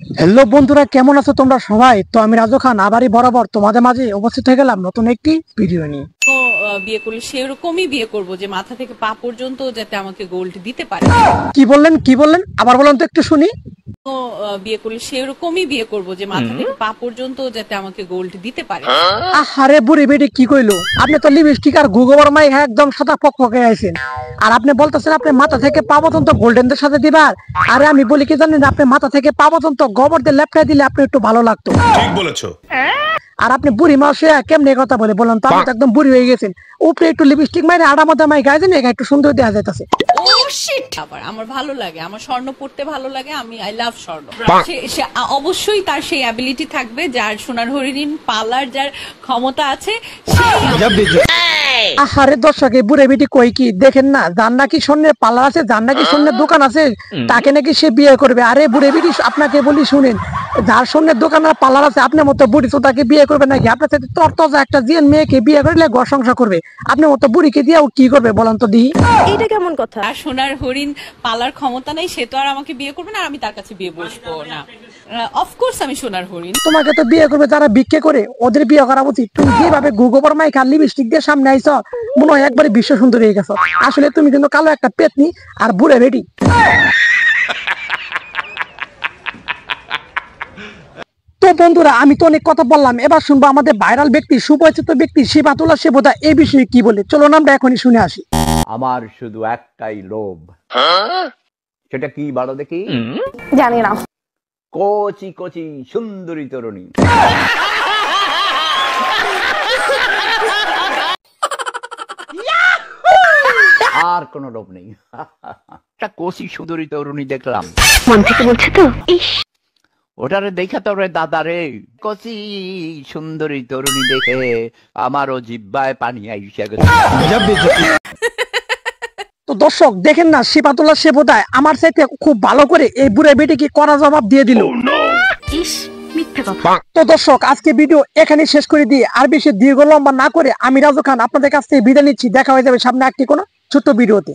Hello বন্ধুরা, কেমন আছো তোমরা সবাই? তো আমি রাজু খান আবারই বরাবর তোমাদের মাঝে উপস্থিত হয়ে গেলাম নতুন একটি ভিডিও নিয়ে। তো বিয়ে করলে সেরকমই বিয়ে করব যে মাথা থেকে পা পর্যন্ত যাতে আমাকে গোল্ড দিতে পারে। কি বললেন আবার বলেন তো একটু শুনি। তো বিয়ে করলে সেরকমই বিয়ে করব যে মাথা থেকে পা পর্যন্ত যাতে আমাকে গোল্ড দিতে পারে। আহারে বুড়ি বেটি কি কইলো? আপনি তো লিপস্টিক আর গুগোবর মাই একদম সাদা পকপকে আইছেন, আর আপনি বলতেছেন আপনি মাথা থেকে পা পর্যন্ত গোল্ডেনদের সাথে দিবার। আরে আমি বলি কি জানেন, আপনি মাথা থেকে পা পর্যন্ত গোবর দিয়ে লেপটাই দিলে আপনি একটু ভালো লাগতো। ঠিক বলেছো। আর আপনি বুড়ি মাসে কেমনে কথা বলে বলেন তো? আপনি তো একদম বুড়ি হয়ে গেছেন। উপরে একটু লিপস্টিক মাইরে আড়া মধ্যে মাই গাইছেন, একটু সুন্দর দেখা যাইতাছে। ও শিট! আবার আমার ভালো লাগে, আমার স্বর্ণ পড়তে ভালো লাগে, আমি আই লাভ স্বর্ণ। সে অবশ্যই তার সেই অ্যাবিলিটি থাকবে, যার সোনার হরিণ পালার যার ক্ষমতা আছে আহারে দর্শক, এই বুড়ে বেটি কই কি দেখেন না, যার নাকি স্বর্ণের পার্লার আছে, যার নাকি স্বর্ণের দোকান আছে, তাকে নাকি সে বিয়ে করবে। আরে বুড়ে বেটি আপনাকে বলি শুনেন, যার স্বর্ণের দোকান আর পার্লার আছে আপনার মতো বুড়ি তো তাকে বিয়ে করবে নাকি? আপনার সাথে তরতাজা একটা জিয়ান মেয়েকে বিয়ে করলে ঘর সংসার করবে, আপনার মতো বুড়িকে দিয়ে কি করবে বলেন তো দিহি? এটা কেমন কথা? আর সোনার হরিণ পালার ক্ষমতা নাই, সে তো আর আমাকে বিয়ে করবে না, আর আমি তার কাছে বিয়ে বসবো না। অফকোর্স আমি সোনার হরিণ। তোমাকে তো বিয়ে করবে যারা ভিক্ষে করে, ওদের বিয়ে করা উচিত। তুমি যেভাবে গুগোবর মাই খালি লিপস্টিক দিয়ে সামনে আইছ, মনে হয় একবারে বিশ্ব সুন্দরী হয়ে গেছো। আসলে তুমি কিন্তু কালো একটা পেতনি আর বুড়ে বেটি। তো বন্ধুরা, আমি তো অনেক কথা বললাম, এবার শুনবো আমাদের ভাইরাল ব্যক্তি, সুপরিচিত ব্যক্তি শিবাতুল্লাহ সেবদা এই বিষয়ে কি বলে। চলো না আমরা এখনই শুনে আসি। আমার শুধু একটাই লোভ, সেটা কি বলো দেখি? জানি না। কচি কচি সুন্দরী তরুণী। আর কোনো লোভ নেই। একটা কচি সুন্দরী তরুণী দেখলাম, মন থেকে বলছে তো। ইস, ওটারে দেখা তো রে দাদা রে, কচি সুন্দরী তরুণী দেখে আমারও জিব্বায় পানি আইসা গেছে। তো দর্শক দেখেন না, শিবাতুল্লাহ সেবদায় আমার চাইতে খুব ভালো করে এই বুড়ে বেটিকে কড়া জবাব দিয়ে দিল। ইস, মিথ্যা কথা। তো দর্শক, আজকে ভিডিও এখানে শেষ করে দিয়ে আর বেশি দীর্ঘ লম্বা না করে আমি রাজু খান আপনাদের কাছ থেকে বিদায় নিচ্ছি। দেখা হয়ে যাবে সামনে একটি কোনো ছোট্ট ভিডিওতে।